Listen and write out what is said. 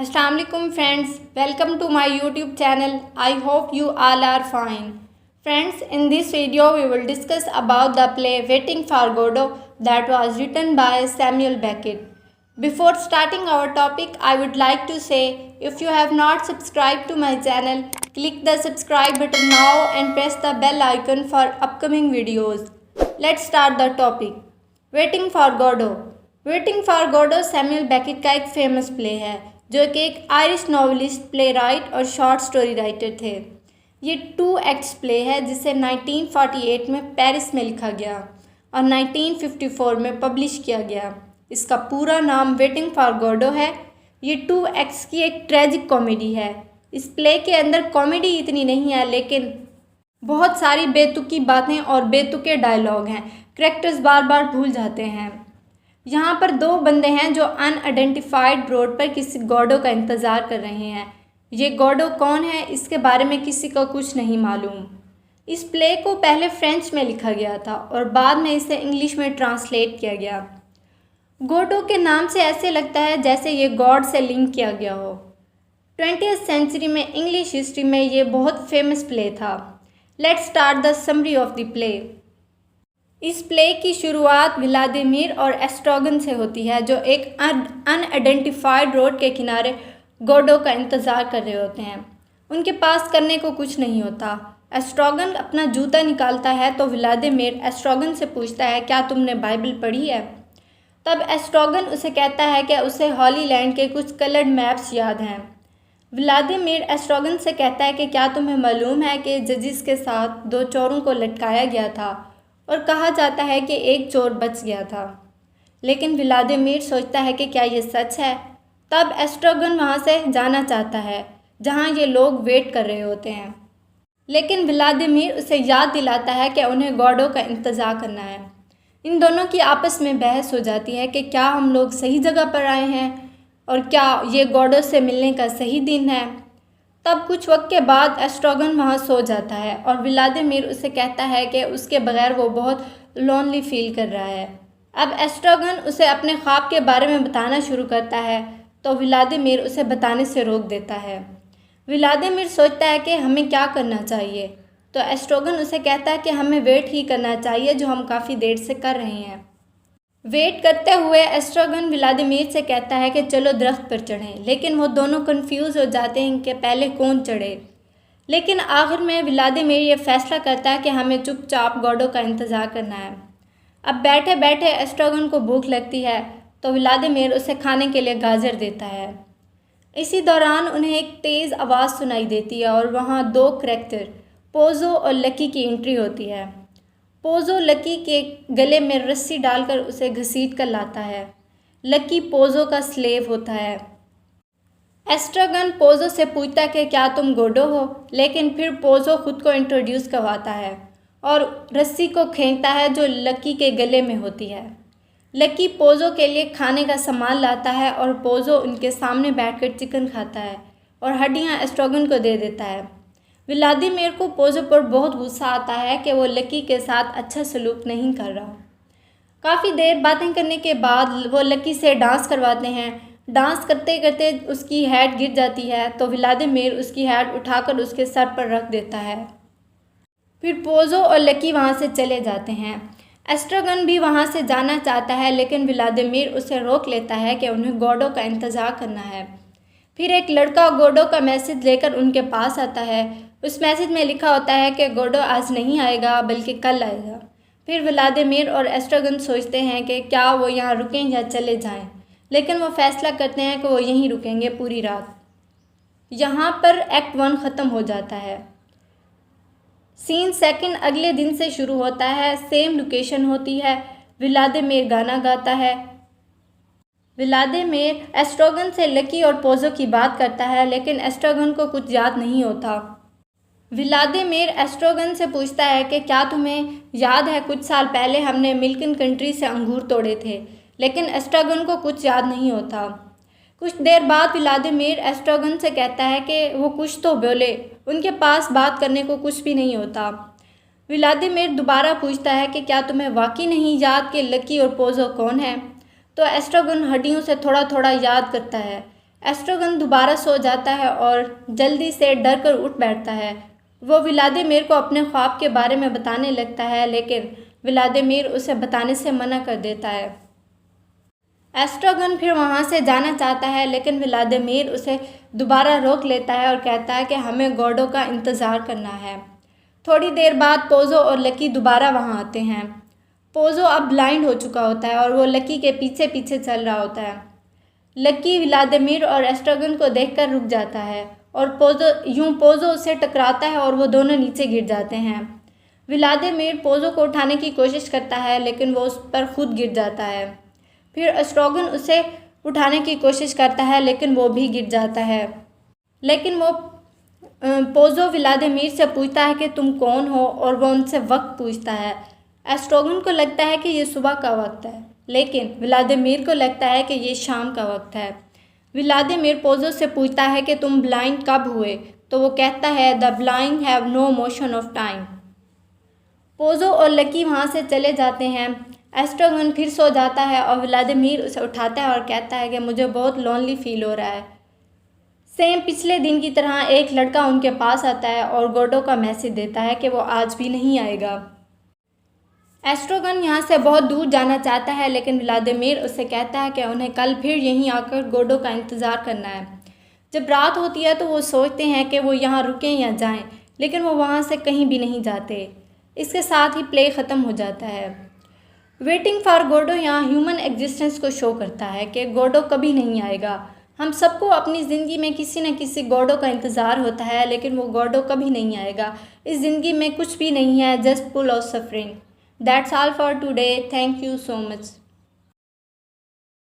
Assalamualaikum friends, welcome to my YouTube channel. I hope you all are fine. Friends, in this video we will discuss about the play Waiting for Godot that was written by Samuel Beckett. Before starting our topic, I would like to say if you have not subscribed to my channel, click the subscribe button now and press the bell icon for upcoming videos. Let's start the topic. Waiting for Godot. Waiting for Godot Samuel Beckett का एक famous play है जो कि एक Irish novelist, playwright और short story writer थे। ये 2 acts play है जिसे 1948 में पेरिस में लिखा गया और 1954 में पब्लिश किया गया। इसका पूरा नाम वेटिंग फॉर गोडो है। ये 2 एक्ट्स की एक ट्रेजिक कॉमेडी है। इस प्ले के अंदर कॉमेडी इतनी नहीं है, लेकिन बहुत सारी बेतुकी बातें और बेतुके डायलॉग हैं। कैरेक्टर्स बार बार भूल जाते हैं। यहाँ पर 2 बंदे हैं जो अनआइडेंटिफाइड रोड पर किसी गॉडो का इंतज़ार कर रहे हैं। ये गॉडो कौन है, इसके बारे में किसी को कुछ नहीं मालूम। इस प्ले को पहले फ्रेंच में लिखा गया था और बाद में इसे इंग्लिश में ट्रांसलेट किया गया। गॉडो के नाम से ऐसे लगता है जैसे ये गॉड से लिंक किया गया हो। 20th सेंचुरी में इंग्लिश हिस्ट्री में ये बहुत फेमस प्ले था। Let's start the summary of the play. इस प्ले की शुरुआत व्लादिमीर और एस्ट्रोगन से होती है जो एक अनआइडेंटिफाइड रोड के किनारे गोडो का इंतज़ार कर रहे होते हैं। उनके पास करने को कुछ नहीं होता। एस्ट्रोगन अपना जूता निकालता है तो व्लादिमीर एस्ट्रोगन से पूछता है, क्या तुमने बाइबल पढ़ी है? तब एस्ट्रोगन उसे कहता है कि उसे हॉली लैंड के कुछ कलर्ड मैप्स याद हैं। व्लादिमीर एस्ट्रोगन से कहता है कि क्या तुम्हें मालूम है कि जजिस के साथ 2 चोरों को लटकाया गया था और कहा जाता है कि एक चोर बच गया था। लेकिन व्लादिमीर सोचता है कि क्या ये सच है। तब एस्ट्रोगन वहाँ से जाना चाहता है जहाँ ये लोग वेट कर रहे होते हैं, लेकिन व्लादिमीर उसे याद दिलाता है कि उन्हें गॉडो का इंतज़ार करना है। इन दोनों की आपस में बहस हो जाती है कि क्या हम लोग सही जगह पर आए हैं और क्या ये गॉडो से मिलने का सही दिन है। तब कुछ वक्त के बाद एस्ट्रोगन वहाँ सो जाता है और व्लादिमीर उसे कहता है कि उसके बगैर वो बहुत लोनली फील कर रहा है। अब एस्ट्रोगन उसे अपने ख्वाब के बारे में बताना शुरू करता है तो व्लादिमीर उसे बताने से रोक देता है। व्लादिमीर सोचता है कि हमें क्या करना चाहिए, तो एस्ट्रोगन उसे कहता है कि हमें वेट ही करना चाहिए, जो हम काफ़ी देर से कर रहे हैं। वेट करते हुए एस्ट्रोगन व्लादिमीर से कहता है कि चलो दरख्त पर चढ़ें, लेकिन वो दोनों कंफ्यूज हो जाते हैं कि पहले कौन चढ़े। लेकिन आखिर में व्लादिमीर ये फैसला करता है कि हमें चुपचाप गॉडो का इंतज़ार करना है। अब बैठे बैठे एस्ट्रोगन को भूख लगती है तो व्लादिमीर उसे खाने के लिए गाजर देता है। इसी दौरान उन्हें एक तेज़ आवाज़ सुनाई देती है और वहाँ 2 कैरेक्टर पोजो और लकी की एंट्री होती है। पोजो लकी के गले में रस्सी डालकर उसे घसीट कर लाता है। लकी पोजो का स्लेव होता है। एस्ट्रोगन पोजो से पूछता है कि क्या तुम गोडो हो, लेकिन फिर पोजो खुद को इंट्रोड्यूस करवाता है और रस्सी को खींचता है जो लकी के गले में होती है। लकी पोजो के लिए खाने का सामान लाता है और पोजो उनके सामने बैठकर चिकन खाता है और हड्डियाँ एस्ट्रोगन को दे देता है। व्लादिमीर को पोजो पर बहुत गुस्सा आता है कि वो लकी के साथ अच्छा सलूक नहीं कर रहा। काफ़ी देर बातें करने के बाद वो लकी से डांस करवाते हैं। डांस करते करते उसकी हैट गिर जाती है तो व्लादिमीर उसकी हैट उठाकर उसके सर पर रख देता है। फिर पोजो और लकी वहाँ से चले जाते हैं। एस्ट्रोगन भी वहाँ से जाना चाहता है, लेकिन व्लादिमीर उसे रोक लेता है कि उन्हें गॉडो का इंतज़ार करना है। फिर एक लड़का गॉडो का मैसेज लेकर उनके पास आता है। उस मैसेज में लिखा होता है कि गॉडो आज नहीं आएगा बल्कि कल आएगा। फिर व्लादिमीर और एस्ट्रोगन सोचते हैं कि क्या वो यहाँ रुकें या चले जाएं, लेकिन वो फैसला करते हैं कि वो यहीं रुकेंगे पूरी रात। यहाँ पर एक्ट 1 ख़त्म हो जाता है। सीन सेकंड अगले दिन से शुरू होता है। सेम लोकेशन होती है। व्लादिमीर गाना गाता है। व्लादिमीर एस्ट्रोगन से लकी और पोजो की बात करता है, लेकिन एस्ट्रोगन को कुछ याद नहीं होता। व्लादिमीर एस्ट्रोगन से पूछता है कि क्या तुम्हें याद है कुछ साल पहले हमने मिल्किन कंट्री से अंगूर तोड़े थे, लेकिन एस्ट्रोगन को कुछ याद नहीं होता। कुछ देर बाद व्लादिमीर एस्ट्रोगन से कहता है कि वो कुछ तो बोले, उनके पास बात करने को कुछ भी नहीं होता। व्लादिमीर दोबारा पूछता है कि क्या तुम्हें वाकई नहीं याद कि लकी और पोजो कौन है, तो एस्ट्रोगन हड्डियों से थोड़ा थोड़ा याद करता है, एस्ट्रोगन दोबारा सो जाता है और जल्दी से डर कर उठ बैठता है। वो व्लादिमीर को अपने ख्वाब के बारे में बताने लगता है, लेकिन व्लादिमीर उसे बताने से मना कर देता है। एस्ट्रोगन फिर वहाँ से जाना चाहता है, लेकिन व्लादिमीर उसे दोबारा रोक लेता है और कहता है कि हमें गॉडो का इंतज़ार करना है। थोड़ी देर बाद पोज़ो और लकी दोबारा वहाँ आते हैं। पोज़ो अब ब्लाइंड हो चुका होता है और वो लकी के पीछे पीछे चल रहा होता है। लकी व्लादिमीर और एस्ट्रोगन को देखकर रुक जाता है और पोज़ो उससे टकराता है और वो दोनों नीचे गिर जाते हैं। व्लादिमीर पोज़ो को उठाने की कोशिश करता है, लेकिन वो उस पर खुद गिर जाता है। फिर एस्ट्रोगन उसे उठाने की कोशिश करता है, लेकिन वो भी गिर जाता है। लेकिन वो पोज़ो व्लादिमीर से पूछता है कि तुम कौन हो, और वो उनसे वक्त पूछता है। एस्ट्रोगन को लगता है कि ये सुबह का वक्त है, लेकिन व्लादिमीर को लगता है कि ये शाम का वक्त है। व्लादिमीर पोज़ो से पूछता है कि तुम ब्लाइंड कब हुए, तो वो कहता है the blind have no motion of time. Pozzo और लकी वहाँ से चले जाते हैं। एस्ट्रोगन फिर सो जाता है और व्लादिमीर उसे उठाता है और कहता है कि मुझे बहुत लोनली फील हो रहा है। सेम पिछले दिन की तरह एक लड़का उनके पास आता है और गॉडो का मैसेज देता है कि वो आज भी नहीं आएगा। एस्ट्रोगन यहाँ से बहुत दूर जाना चाहता है, लेकिन व्लादिमीर उसे कहता है कि उन्हें कल फिर यहीं आकर गॉडो का इंतज़ार करना है। जब रात होती है तो वो सोचते हैं कि वो यहाँ रुकें या जाएं, लेकिन वो वहाँ से कहीं भी नहीं जाते। इसके साथ ही प्ले ख़त्म हो जाता है। वेटिंग फॉर गॉडो यहाँ ह्यूमन एग्जिस्टेंस को शो करता है कि गॉडो कभी नहीं आएगा। हम सबको अपनी ज़िंदगी में किसी न किसी गॉडो का इंतज़ार होता है, लेकिन वो गॉडो कभी नहीं आएगा। इस ज़िंदगी में कुछ भी नहीं है, just full of suffering. That's all for today. Thank you so much.